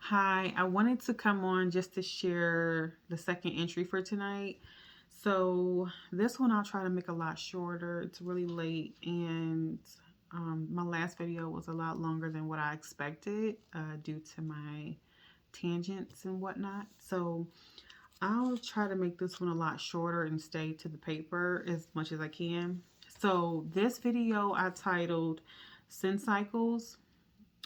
Hi, I wanted to come on just to share the second entry for tonight. So, this one I'll try to make a lot shorter. It's really late, and my last video was a lot longer than what I expected due to my tangents and whatnot. So, I'll try to make this one a lot shorter and stay to the paper as much as I can. So, this video I titled Sin Cycles.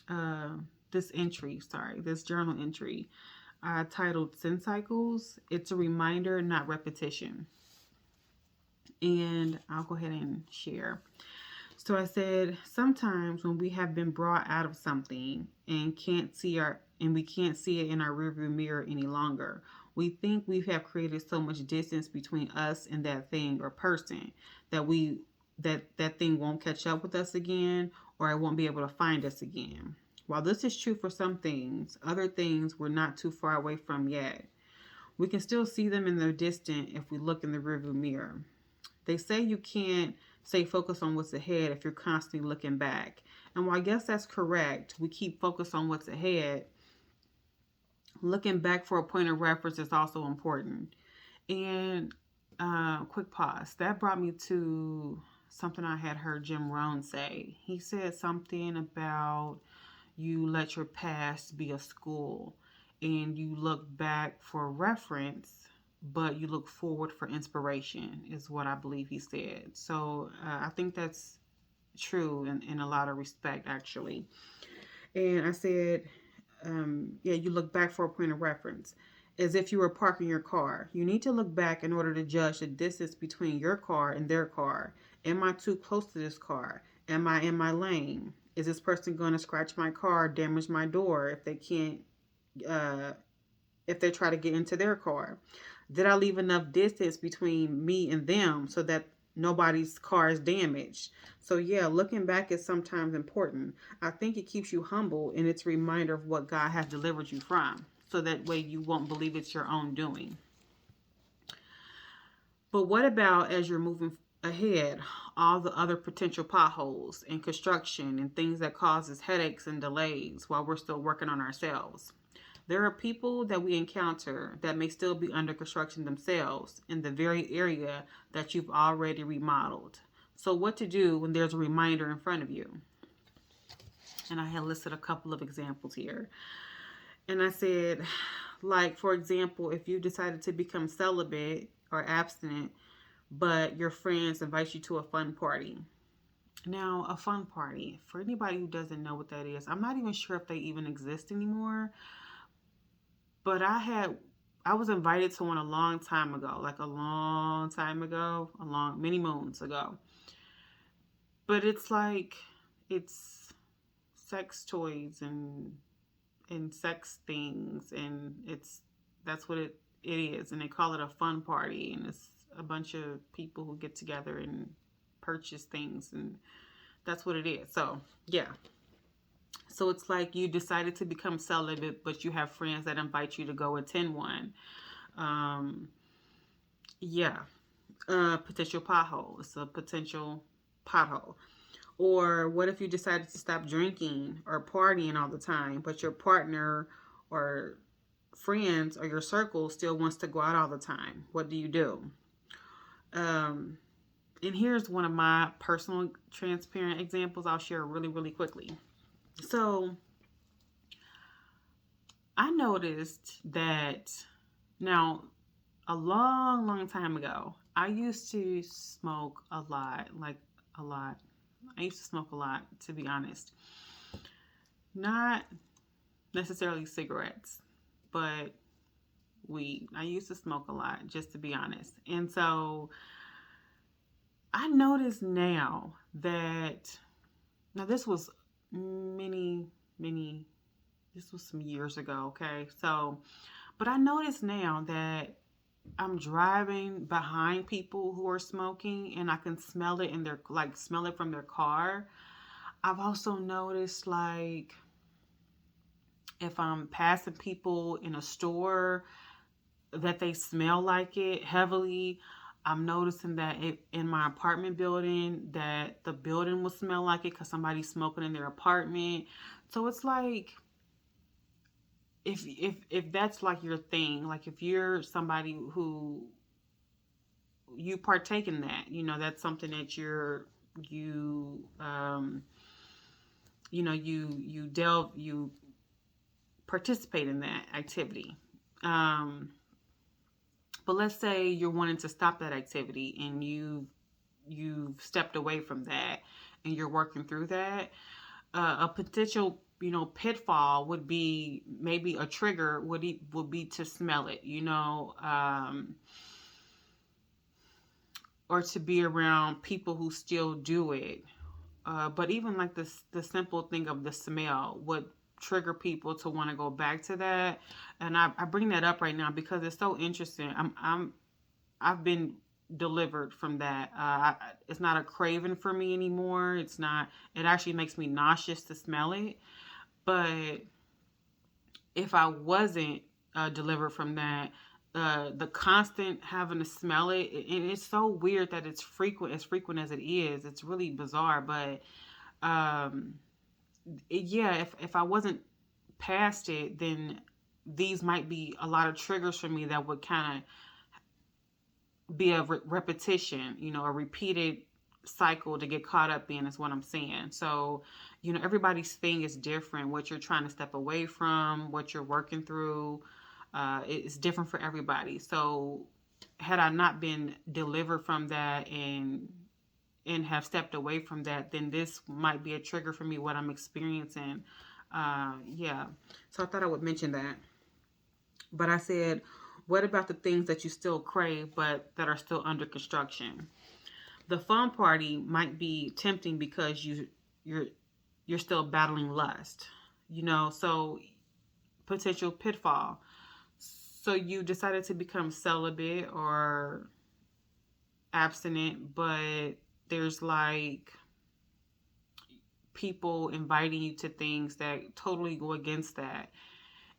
Uh, this journal entry titled Sin Cycles. It's a reminder, not repetition. And I'll go ahead and share. So I said, sometimes when we have been brought out of something and we can't see it in our rearview mirror any longer, we think we have created so much distance between us and that thing or person that that thing won't catch up with us again, or it won't be able to find us again. While this is true for some things, other things we're not too far away from yet. We can still see them in the distant if we look in the rearview mirror. They say you can't stay focused on what's ahead if you're constantly looking back. And while I guess that's correct, we keep focused on what's ahead. Looking back for a point of reference is also important. And quick pause. That brought me to something I had heard Jim Rohn say. He said something about you let your past be a school and you look back for reference, but you look forward for inspiration, is what I believe he said. So I think that's true in a lot of respect, actually. And I said, yeah, you look back for a point of reference. As if you were parking your car. You need to look back in order to judge the distance between your car and their car. Am I too close to this car? Am I in my lane? Is this person going to scratch my car, damage my door if they can't, uh, if they try to get into their car? Did I leave enough distance between me and them so that nobody's car is damaged? So, yeah, looking back is sometimes important. I think it keeps you humble and it's a reminder of what God has delivered you from. So that way you won't believe it's your own doing. But what about as you're moving ahead, all the other potential potholes and construction and things that causes headaches and delays while we're still working on ourselves? There are people that we encounter that may still be under construction themselves in the very area that you've already remodeled. So, what to do when there's a reminder in front of you? And I had listed a couple of examples here. And I said, like, for example, if you decided to become celibate or abstinent, but your friends invite you to a fun party. Now, a fun party, for anybody who doesn't know what that is, I'm not even sure if they even exist anymore. But I was invited to one a long time ago, like a long time ago, many moons ago. But it's like it's sex toys and sex things, and that's what it is, and they call it a fun party, and it's a bunch of people who get together and purchase things, and that's what it is. So yeah, so it's like you decided to become celibate, but you have friends that invite you to go attend one. Um, yeah, potential pothole. It's a potential pothole. Or what if you decided to stop drinking or partying all the time, but your partner or friends or your circle still wants to go out all the time? What do you do? Um, and here's one of my personal transparent examples I'll share really, really quickly. So I noticed that now, a long, long time ago, I used to smoke a lot, like a lot. I used to smoke a lot, to be honest. Not necessarily cigarettes, but weed. I used to smoke a lot, just to be honest. And so I notice now that, now this was many, many, this was some years ago, okay? So, but I notice now that I'm driving behind people who are smoking and I can smell it in their, like, smell it from their car. I've also noticed, like, if I'm passing people in a store that they smell like it heavily. I'm noticing that in my apartment building that the building will smell like it because somebody's smoking in their apartment. So it's like if that's like your thing, like if you're somebody who you partake in that, that's something that you you participate in that activity. Um, but let's say you're wanting to stop that activity and you've stepped away from that and you're working through that. A potential pitfall would be, maybe a trigger would be to smell it, or to be around people who still do it. But even like the simple thing of the smell would trigger people to want to go back to that. And I bring that up right now because it's so interesting. I've been delivered from that. It's not a craving for me anymore. It's not. It actually makes me nauseous to smell it. But if I wasn't delivered from that, the constant having to smell it, and it's so weird that it's frequent, as frequent as it is. It's really bizarre, but um, yeah, if I wasn't past it, then these might be a lot of triggers for me that would kind of be a repetition, a repeated cycle to get caught up in, is what I'm saying. So, everybody's thing is different. What you're trying to step away from, what you're working through, it's different for everybody. So, had I not been delivered from that and have stepped away from that, then this might be a trigger for me, what I'm experiencing. Yeah. So I thought I would mention that. But I said, what about the things that you still crave but that are still under construction? The fun party might be tempting because you're you're still battling lust. So potential pitfall. So you decided to become celibate or abstinent, but there's like people inviting you to things that totally go against that.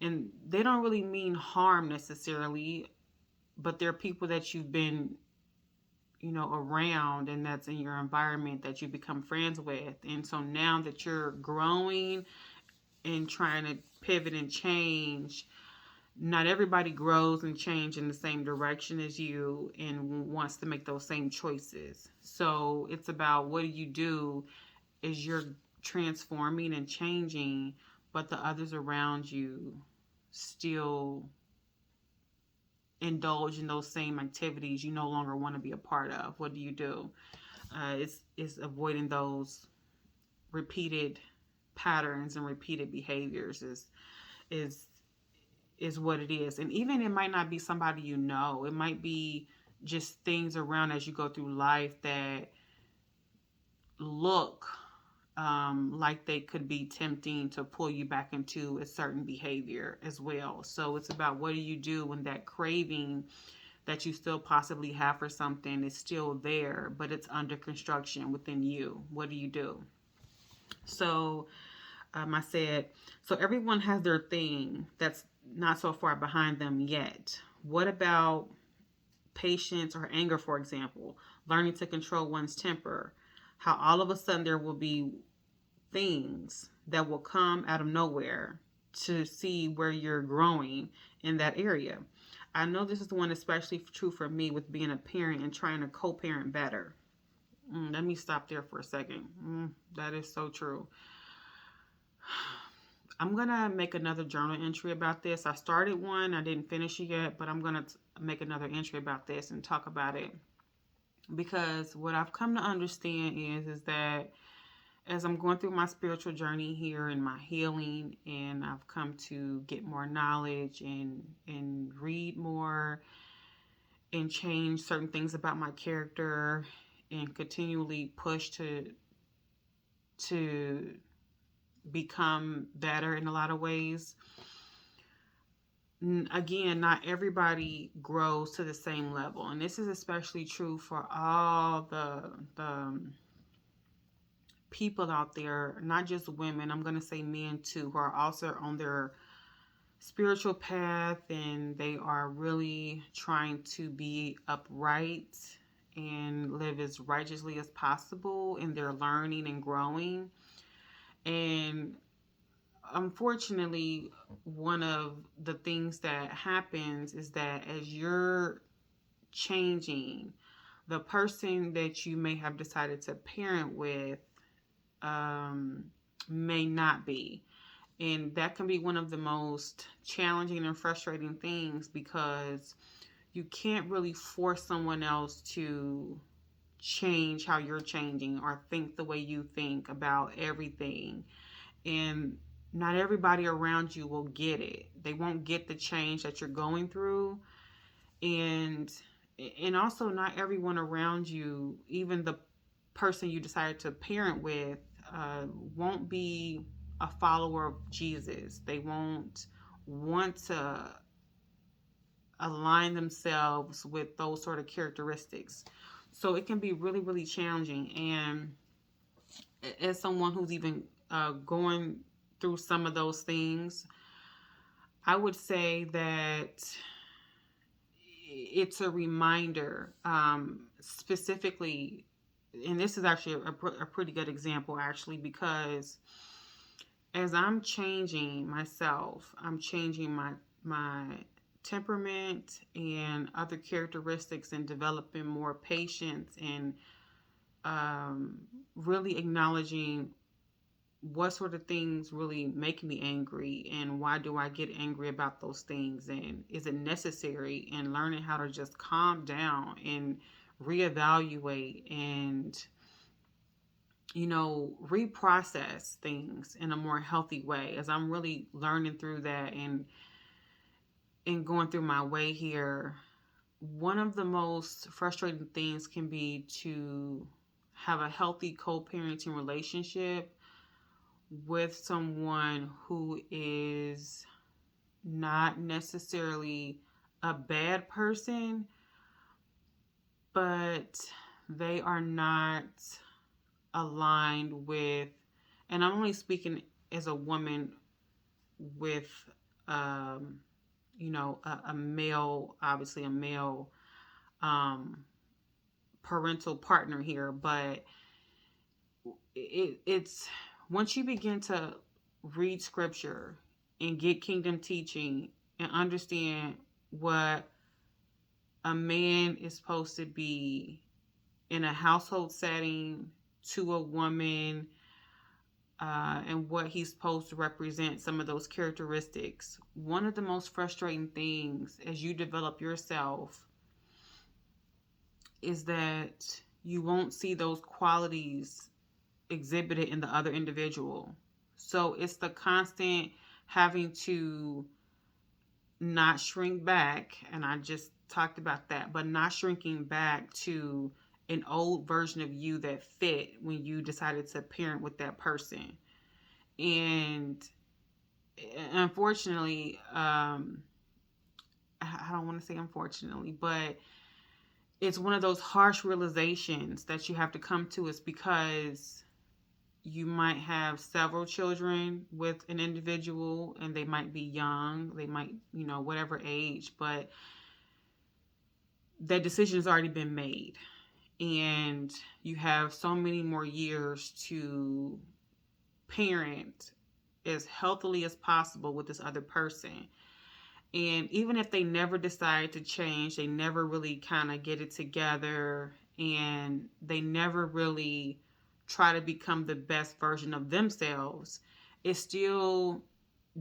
And they don't really mean harm necessarily, but they're people that you've been, around, and that's in your environment that you become friends with. And so now that you're growing and trying to pivot and change, not everybody grows and change in the same direction as you and wants to make those same choices. So it's about, what do you do as you're transforming and changing, but the others around you still indulge in those same activities you no longer want to be a part of. What do you do? It's avoiding those repeated patterns and repeated behaviors is is what it is. And even it might not be somebody you know. It might be just things around as you go through life that look like they could be tempting to pull you back into a certain behavior as well. So it's about, what do you do when that craving that you still possibly have for something is still there, but it's under construction within you? What do you do? So I said, so everyone has their thing that's not so far behind them yet. What about patience or anger, for example? Learning to control one's temper. How all of a sudden there will be things that will come out of nowhere to see where you're growing in that area. I know this is the one especially true for me with being a parent and trying to co-parent better. Let me stop there for a second. That is so true. I'm going to make another journal entry about this. I started one, I didn't finish it yet, but I'm going to make another entry about this and talk about it. Because what I've come to understand is that as I'm going through my spiritual journey here and my healing, and I've come to get more knowledge and read more and change certain things about my character and continually push to become better in a lot of ways. Again, not everybody grows to the same level, and this is especially true for all the people out there, not just women, I'm going to say men too, who are also on their spiritual path and they are really trying to be upright and live as righteously as possible, and they're learning and growing. And unfortunately, one of the things that happens is that as you're changing, the person that you may have decided to parent with um, may not be. And that can be one of the most challenging and frustrating things because you can't really force someone else to change how you're changing or think the way you think about everything. And not everybody around you will get it. They won't get the change that you're going through. And also not everyone around you, even the person you decided to parent with, won't be a follower of Jesus. They won't want to align themselves with those sort of characteristics. So it can be really, really challenging. And as someone who's even going through some of those things, I would say that it's a reminder, specifically, and this is actually a pretty good example, actually, because as I'm changing myself, I'm changing my temperament and other characteristics and developing more patience and really acknowledging what sort of things really make me angry and why do I get angry about those things and is it necessary, and learning how to just calm down and reevaluate and reprocess things in a more healthy way. As I'm really learning through that and going through my way here, one of the most frustrating things can be to have a healthy co-parenting relationship with someone who is not necessarily a bad person, but they are not aligned with, and I'm only speaking as a woman with, um, a male, obviously a male parental partner here, but it's once you begin to read scripture and get kingdom teaching and understand what a man is supposed to be in a household setting to a woman, and what he's supposed to represent, some of those characteristics. One of the most frustrating things as you develop yourself is that you won't see those qualities exhibited in the other individual. So it's the constant having to not shrink back, and I just talked about that, but not shrinking back to an old version of you that fit when you decided to parent with that person. And unfortunately, I don't want to say unfortunately, but it's one of those harsh realizations that you have to come to, is because you might have several children with an individual and they might be young, they might, whatever age, but that decision has already been made. And you have so many more years to parent as healthily as possible with this other person. And even if they never decide to change, they never really kind of get it together, and they never really try to become the best version of themselves, it still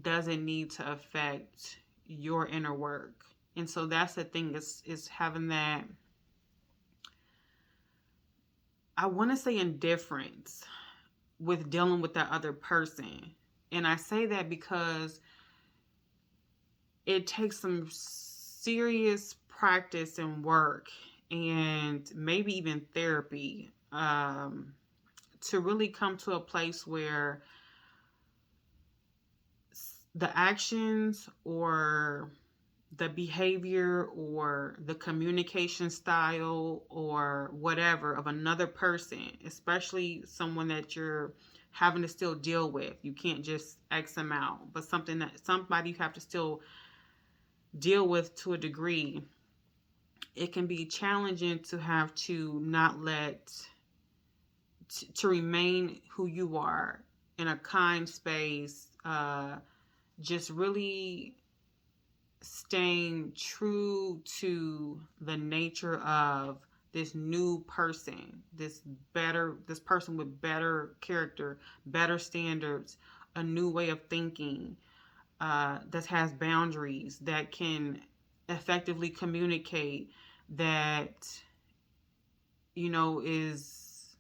doesn't need to affect your inner work. And so that's the thing, is having that, I want to say, indifference with dealing with that other person. And I say that because it takes some serious practice and work and maybe even therapy, to really come to a place where the actions or the behavior or the communication style or whatever of another person, especially someone that you're having to still deal with, you can't just X them out, but somebody you have to still deal with to a degree, it can be challenging to have to not let, to remain who you are in a kind space, just really staying true to the nature of this new person, this person with better character, better standards, a new way of thinking, that has boundaries, that can effectively communicate, that is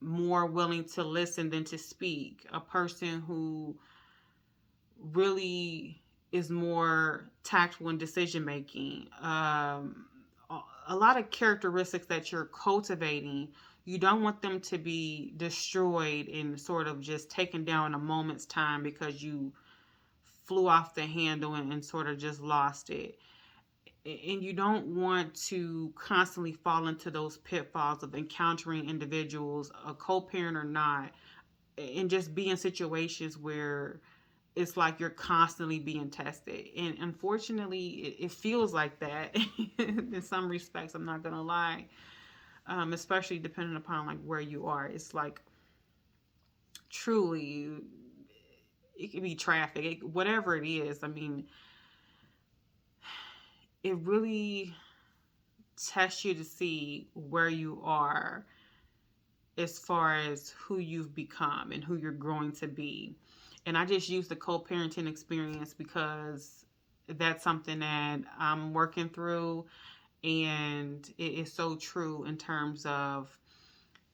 more willing to listen than to speak, a person who really is more tactful in decision making. A lot of characteristics that you're cultivating, you don't want them to be destroyed and sort of just taken down in a moment's time because you flew off the handle and sort of just lost it. And you don't want to constantly fall into those pitfalls of encountering individuals, a co-parent or not, and just be in situations where it's like you're constantly being tested. And unfortunately, it feels like that in some respects. I'm not gonna lie, especially depending upon like where you are. It's like truly, it could be traffic, whatever it is. I mean, it really tests you to see where you are as far as who you've become and who you're growing to be. And I just use the co-parenting experience because that's something that I'm working through, and it is so true in terms of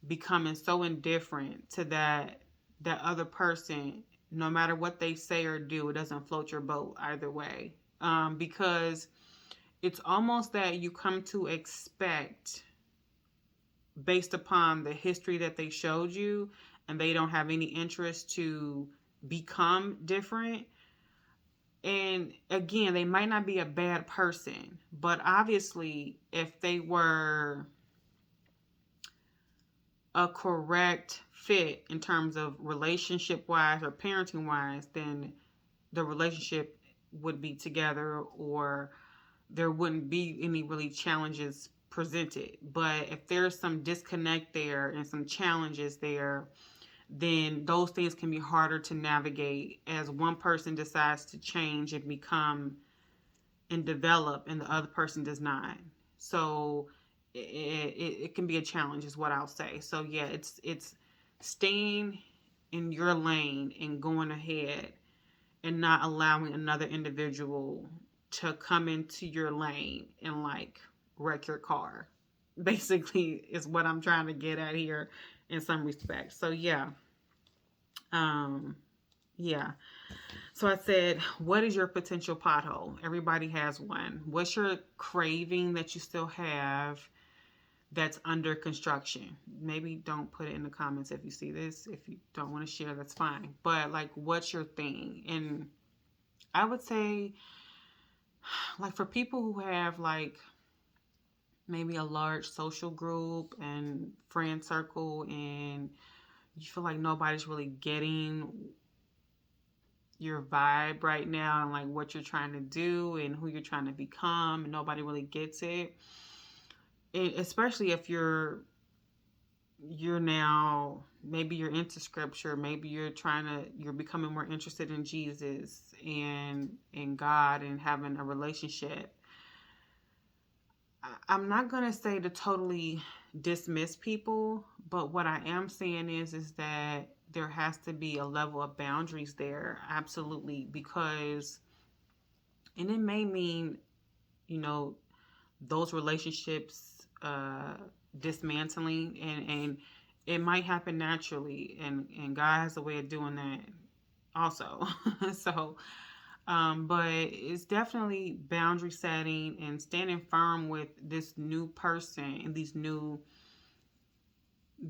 becoming so indifferent to that other person. No matter what they say or do, it doesn't float your boat either way, because it's almost that you come to expect, based upon the history that they showed you, and they don't have any interest to become different. And again, they might not be a bad person, but obviously, if they were a correct fit in terms of relationship wise or parenting wise, then the relationship would be together, or there wouldn't be any really challenges presented. But if there's some disconnect there and some challenges there, then those things can be harder to navigate as one person decides to change and become and develop and the other person does not. So it can be a challenge is what I'll say. So yeah, it's staying in your lane and going ahead and not allowing another individual to come into your lane and like wreck your car. Basically is what I'm trying to get at here in some respects. So yeah. Um yeah. So I said, what is your potential pothole? Everybody has one. What's your craving that you still have that's under construction? Maybe don't put it in the comments if you see this. If you don't want to share, that's fine. But like, what's your thing? And I would say, like, for people who have like maybe a large social group and friend circle, and you feel like nobody's really getting your vibe right now and like what you're trying to do and who you're trying to become, and nobody really gets it. And especially if you're now, maybe you're into scripture, maybe you're becoming more interested in Jesus and in God and having a relationship. I'm not going to say to totally dismiss people, but what I am saying is that there has to be a level of boundaries there, absolutely, because, and it may mean, you know, those relationships dismantling, and it might happen naturally, and God has a way of doing that also. So but it's definitely boundary setting and standing firm with this new person and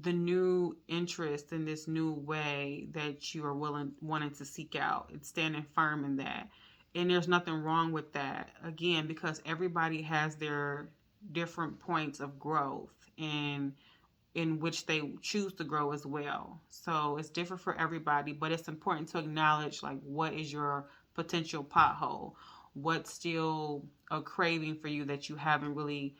the new interest in this new way that you are wanting to seek out. It's standing firm in that. And there's nothing wrong with that. Again, because everybody has their different points of growth and in which they choose to grow as well. So it's different for everybody, but it's important to acknowledge like what is your potential pothole? What's still a craving for you that you haven't really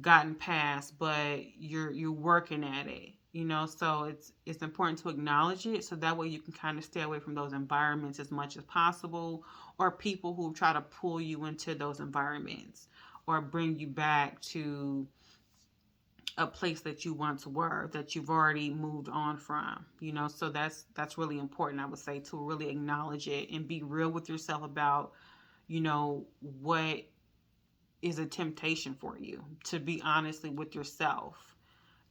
gotten past, but you're working at it. So it's important to acknowledge it, so that way you can kind of stay away from those environments as much as possible, or people who try to pull you into those environments or bring you back to a place that you once were, that you've already moved on from. So that's really important, I would say, to really acknowledge it and be real with yourself about what is a temptation for you, to be honestly with yourself,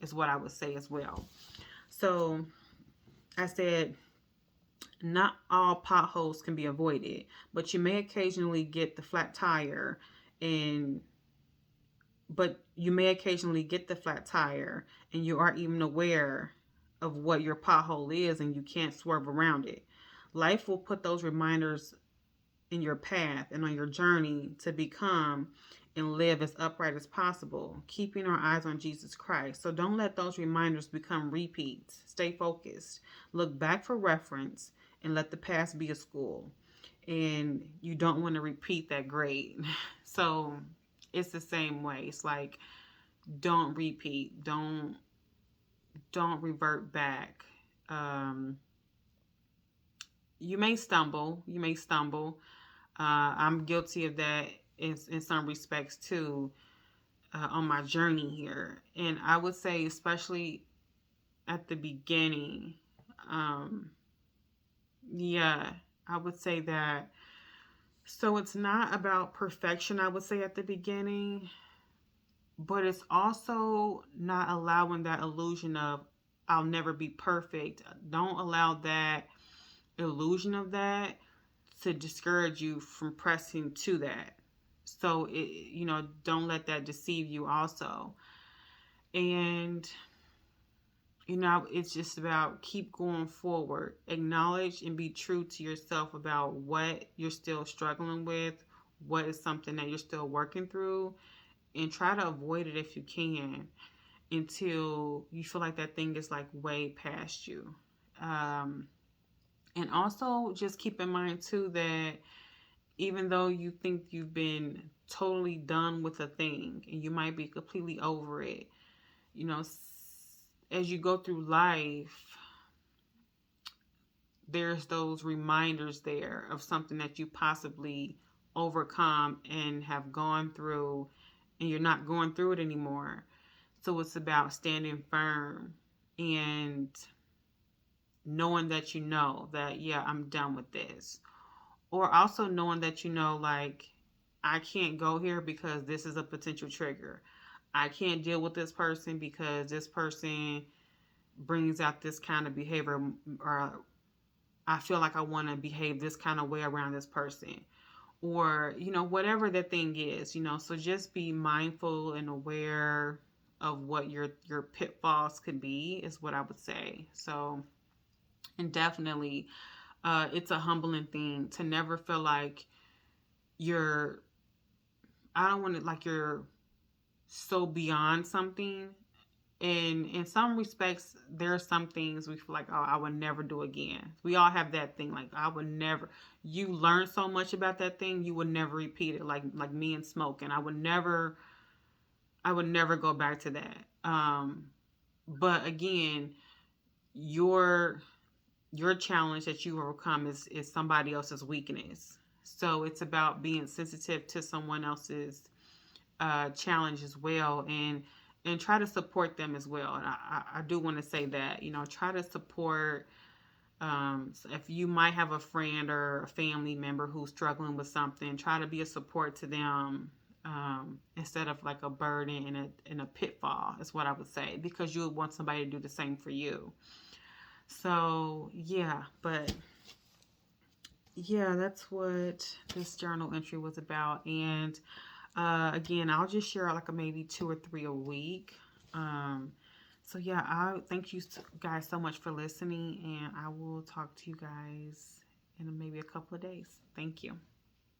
is what I would say as well. So I said, not all potholes can be avoided, but you may occasionally get the flat tire and you may occasionally get the flat tire and you aren't even aware of what your pothole is and you can't swerve around it. Life will put those reminders in your path and on your journey to become and live as upright as possible, keeping our eyes on Jesus Christ. So don't let those reminders become repeats. Stay focused. Look back for reference and let the past be a school. And you don't want to repeat that grade. So it's the same way. It's like, don't repeat. Don't revert back. Um, you may stumble. You may stumble. I'm guilty of that in some respects too, on my journey here. And I would say, especially at the beginning, um, yeah, I would say that. So it's not about perfection, I would say, at the beginning, but it's also not allowing that illusion of I'll never be perfect. Don't allow that illusion of that to discourage you from pressing to that. So don't let that deceive you also. And it's just about keep going forward. Acknowledge and be true to yourself about what you're still struggling with, what is something that you're still working through, and try to avoid it if you can until you feel like that thing is like way past you. Um, and also just keep in mind too that even though you think you've been totally done with a thing and you might be completely over it, you know, as you go through life, there's those reminders there of something that you possibly overcome and have gone through, and you're not going through it anymore. So it's about standing firm and knowing that yeah, I'm done with this. Or also knowing that like, I can't go here because this is a potential trigger. I can't deal with this person because this person brings out this kind of behavior, or I feel like I want to behave this kind of way around this person, or whatever the thing is. So just be mindful and aware of what your pitfalls could be, is what I would say. So, and definitely, it's a humbling thing to never feel like you're I don't want to, like, you're so beyond something. And in some respects, there are some things we feel like, oh, I would never do again. We all have that thing, like, I would never. You learn so much about that thing, you would never repeat it. Like me and smoking, I would never go back to that. But again, your your challenge that you overcome is somebody else's weakness. So it's about being sensitive to someone else's challenge as well, and try to support them as well. And I do want to say that, try to support. So if you might have a friend or a family member who's struggling with something, try to be a support to them, instead of like a burden and a pitfall, is what I would say, because you would want somebody to do the same for you. So yeah, but yeah, that's what this journal entry was about. And again, I'll just share like maybe 2 or 3 a week. Um, so yeah, I thank you guys so much for listening, and I will talk to you guys in maybe a couple of days. Thank you.